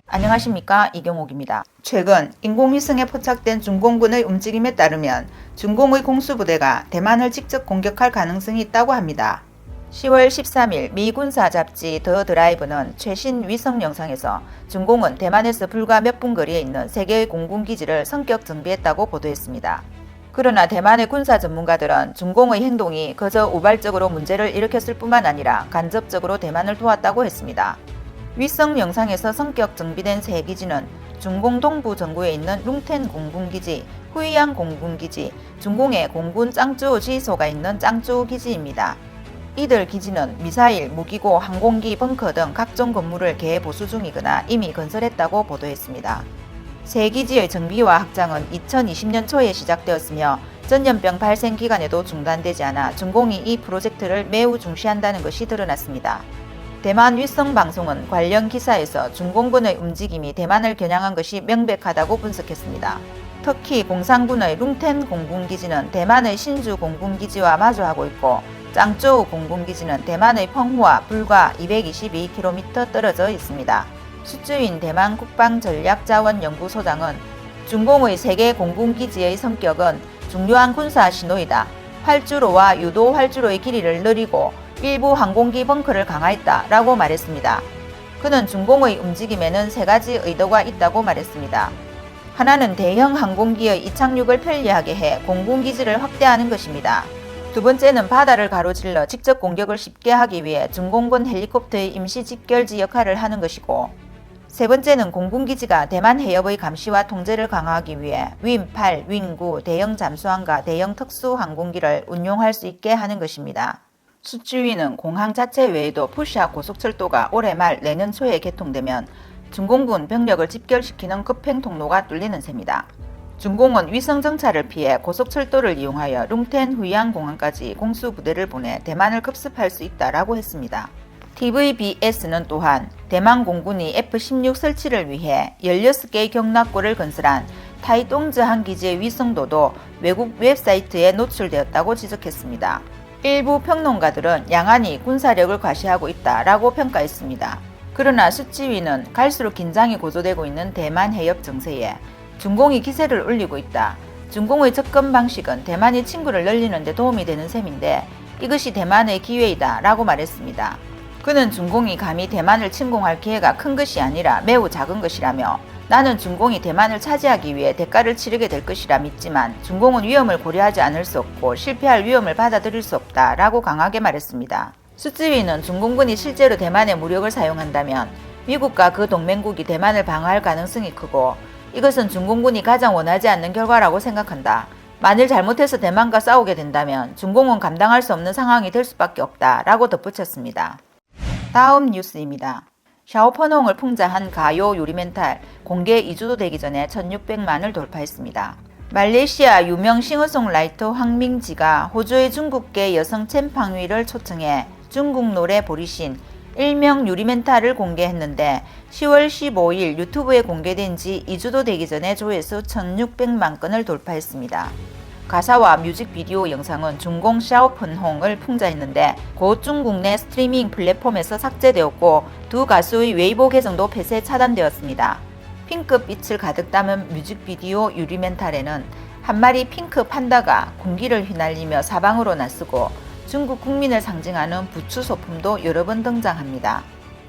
안녕하십니까, 이경옥입니다. 최근 인공위성에 포착된 중공군의 움직임에 따르면 중공의 공수부대가 대만을 직접 공격할 가능성이 있다고 합니다. 10월 13일 미 군사 잡지 더 드라이브는 최신 위성 영상에서 중공은 대만에서 불과 몇 분 거리에 있는 3개의 공군기지를 성격 정비했다고 보도했습니다. 그러나 대만의 군사 전문가들은 중공의 행동이 그저 우발적으로 문제를 일으켰을 뿐만 아니라 간접적으로 대만을 도왔다고 했습니다. 위성 영상에서 성격 정비된 3기지는 중공 동부 정부에 있는 룽텐 공군기지, 후이양 공군기지, 중공의 공군 짱쭈 지휘소가 있는 짱쭈 기지입니다. 이들 기지는 미사일, 무기고, 항공기, 벙커 등 각종 건물을 개보수 중이거나 이미 건설했다고 보도했습니다. 3기지의 정비와 확장은 2020년 초에 시작되었으며 전염병 발생 기간에도 중단되지 않아 중공이 이 프로젝트를 매우 중시한다는 것이 드러났습니다. 대만 위성방송은 관련 기사에서 중공군의 움직임이 대만을 겨냥한 것이 명백하다고 분석했습니다. 특히 공산군의 룽텐 공군기지는 대만의 신주 공군기지와 마주하고 있고 짱쪼우 공군기지는 대만의 펑후와 불과 222km 떨어져 있습니다. 수주인 대만 국방전략자원연구소장은 중공의 3개 공군기지의 성격은 중요한 군사 신호이다. 활주로와 유도 활주로의 길이를 느리고 일부 항공기 벙커를 강화했다 라고 말했습니다. 그는 중공의 움직임에는 3가지 의도가 있다고 말했습니다. 하나는 대형 항공기의 이착륙을 편리하게 해 공군기지를 확대하는 것입니다. 두 번째는 바다를 가로질러 직접 공격을 쉽게 하기 위해 중공군 헬리콥터의 임시 집결지 역할을 하는 것이고, 세 번째는 공군기지가 대만 해협의 감시와 통제를 강화하기 위해 윈8, 윈9 대형 잠수함과 대형 특수항공기를 운용할 수 있게 하는 것입니다. 수주위는 공항 자체 외에도 푸샤 고속철도가 올해 말 내년 초에 개통되면 중공군 병력을 집결시키는 급행 통로가 뚫리는 셈이다. 중공은 위성 정찰을 피해 고속철도를 이용하여 룽텐 후이안 공항까지 공수부대를 보내 대만을 급습할 수 있다라고 했습니다. TVBS는 또한 대만 공군이 F-16 설치를 위해 16개의 경락고를 건설한 타이동즈 한 기지의 위성도도 외국 웹사이트에 노출되었다고 지적했습니다. 일부 평론가들은 양안이 군사력을 과시하고 있다라고 평가했습니다. 그러나 수지위는 갈수록 긴장이 고조되고 있는 대만 해협 정세에 중공이 기세를 올리고 있다. 중공의 접근 방식은 대만이 친구를 늘리는 데 도움이 되는 셈인데 이것이 대만의 기회이다 라고 말했습니다. 그는 중공이 감히 대만을 침공할 기회가 큰 것이 아니라 매우 작은 것이라며, 나는 중공이 대만을 차지하기 위해 대가를 치르게 될 것이라 믿지만 중공은 위험을 고려하지 않을 수 없고 실패할 위험을 받아들일 수 없다 라고 강하게 말했습니다. 수지위는 중공군이 실제로 대만의 무력을 사용한다면 미국과 그 동맹국이 대만을 방어할 가능성이 크고, 이것은 중공군이 가장 원하지 않는 결과라고 생각한다. 만일 잘못해서 대만과 싸우게 된다면 중공은 감당할 수 없는 상황이 될 수밖에 없다 라고 덧붙였습니다. 다음 뉴스입니다. 샤오펀홍을 풍자한 가요 요리멘탈 공개 2주도 되기 전에 1600만을 돌파했습니다. 말레이시아 유명 싱어송라이터 황밍지가 호주의 중국계 여성 첸팡위를 초청해 중국 노래 보리신 일명 유리멘탈을 공개했는데 10월 15일 유튜브에 공개된 지 2주도 되기 전에 조회수 1600만 건을 돌파했습니다. 가사와 뮤직비디오 영상은 중공 샤오펀홍을 풍자했는데 곧 중국 내 스트리밍 플랫폼에서 삭제되었고 두 가수의 웨이보 계정도 폐쇄 차단되었습니다. 핑크빛을 가득 담은 뮤직비디오 유리멘탈에는 한 마리 핑크 판다가 군기를 휘날리며 사방으로 나서고 중국 국민을 상징하는 부추 소품도 여러 번 등장합니다.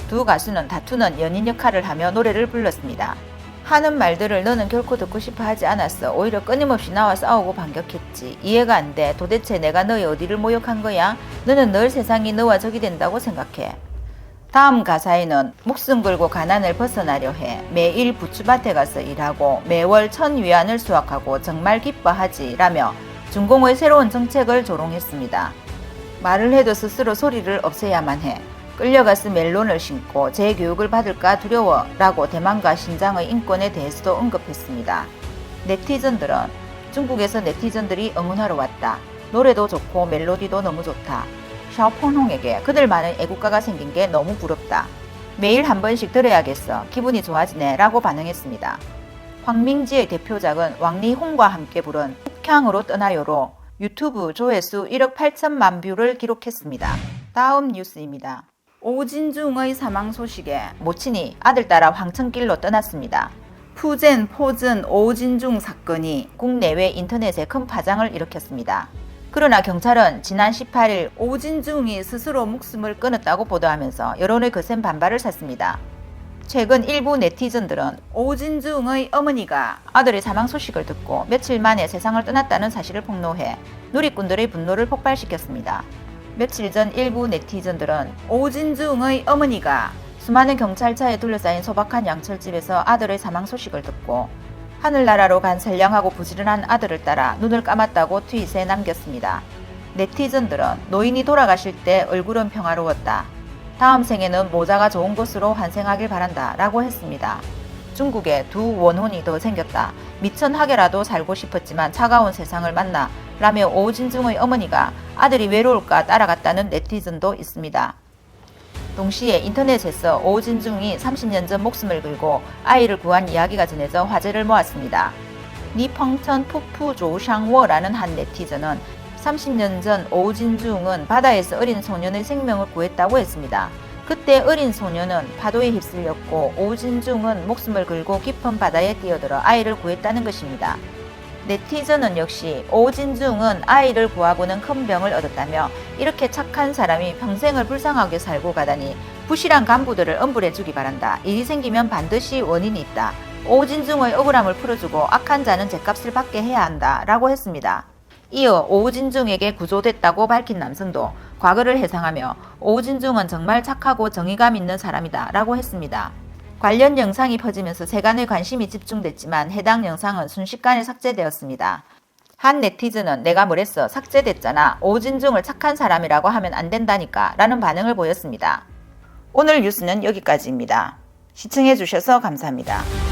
두 가수는 다투는 연인 역할을 하며 노래를 불렀습니다. 하는 말들을 너는 결코 듣고 싶어 하지 않았어. 오히려 끊임없이 나와 싸우고 반격했지. 이해가 안 돼. 도대체 내가 너의 어디를 모욕한 거야? 너는 늘 세상이 너와 적이 된다고 생각해. 다음 가사에는 목숨 걸고 가난을 벗어나려 해. 매일 부추밭에 가서 일하고 매월 1000위안을 수확하고 정말 기뻐하지 라며 중공의 새로운 정책을 조롱했습니다. 말을 해도 스스로 소리를 없애야만 해. 끌려가서 멜론을 심고 재교육을 받을까 두려워 라고 대만과 신장의 인권에 대해서도 언급했습니다. 네티즌들은 중국에서 네티즌들이 응원하러 왔다. 노래도 좋고 멜로디도 너무 좋다. 샤오펑홍에게 그들만의 애국가가 생긴 게 너무 부럽다. 매일 한 번씩 들어야겠어. 기분이 좋아지네 라고 반응했습니다. 황밍지의 대표작은 왕리홍과 함께 부른 북향으로 떠나요로 유튜브 조회수 1억 8천만 뷰를 기록했습니다. 다음 뉴스입니다. 오진중의 사망 소식에 모친이 아들 따라 황천길로 떠났습니다. 푸젠, 포즌, 오진중 사건이 국내외 인터넷에 큰 파장을 일으켰습니다. 그러나 경찰은 지난 18일 오진중이 스스로 목숨을 끊었다고 보도하면서 여론의 거센 반발을 샀습니다. 최근 일부 네티즌들은 오진중의 어머니가 아들의 사망 소식을 듣고 며칠 만에 세상을 떠났다는 사실을 폭로해 누리꾼들의 분노를 폭발시켰습니다. 며칠 전 일부 네티즌들은 오진중의 어머니가 수많은 경찰차에 둘러싸인 소박한 양철집에서 아들의 사망 소식을 듣고 하늘나라로 간 선량하고 부지런한 아들을 따라 눈을 감았다고 트윗에 남겼습니다. 네티즌들은 노인이 돌아가실 때 얼굴은 평화로웠다. 다음 생에는 모자가 좋은 곳으로 환생하길 바란다 라고 했습니다. 중국에 두 원혼이 더 생겼다. 미천하게라도 살고 싶었지만 차가운 세상을 만나 라며 오진중의 어머니가 아들이 외로울까 따라갔다는 네티즌도 있습니다. 동시에 인터넷에서 오진중이 30년 전 목숨을 걸고 아이를 구한 이야기가 전해져 화제를 모았습니다. 니펑천 푸푸 조샹워라는 한 네티즌은 30년 전 오진중은 바다에서 어린 소년의 생명을 구했다고 했습니다. 그때 어린 소년은 파도에 휩쓸렸고 오진중은 목숨을 걸고 깊은 바다에 뛰어들어 아이를 구했다는 것입니다. 네티즌은 역시 오진중은 아이를 구하고는 큰 병을 얻었다며 이렇게 착한 사람이 평생을 불쌍하게 살고 가다니 부실한 간부들을 엄불해주기 바란다. 일이 생기면 반드시 원인이 있다. 오진중의 억울함을 풀어주고 악한 자는 죗값을 받게 해야 한다 라고 했습니다. 이어 오진중에게 구조됐다고 밝힌 남성도 과거를 회상하며 오진중은 정말 착하고 정의감 있는 사람이다 라고 했습니다. 관련 영상이 퍼지면서 세간의 관심이 집중됐지만 해당 영상은 순식간에 삭제되었습니다. 한 네티즌은 내가 뭐랬어 삭제됐잖아 오진중을 착한 사람이라고 하면 안 된다니까 라는 반응을 보였습니다. 오늘 뉴스는 여기까지입니다. 시청해주셔서 감사합니다.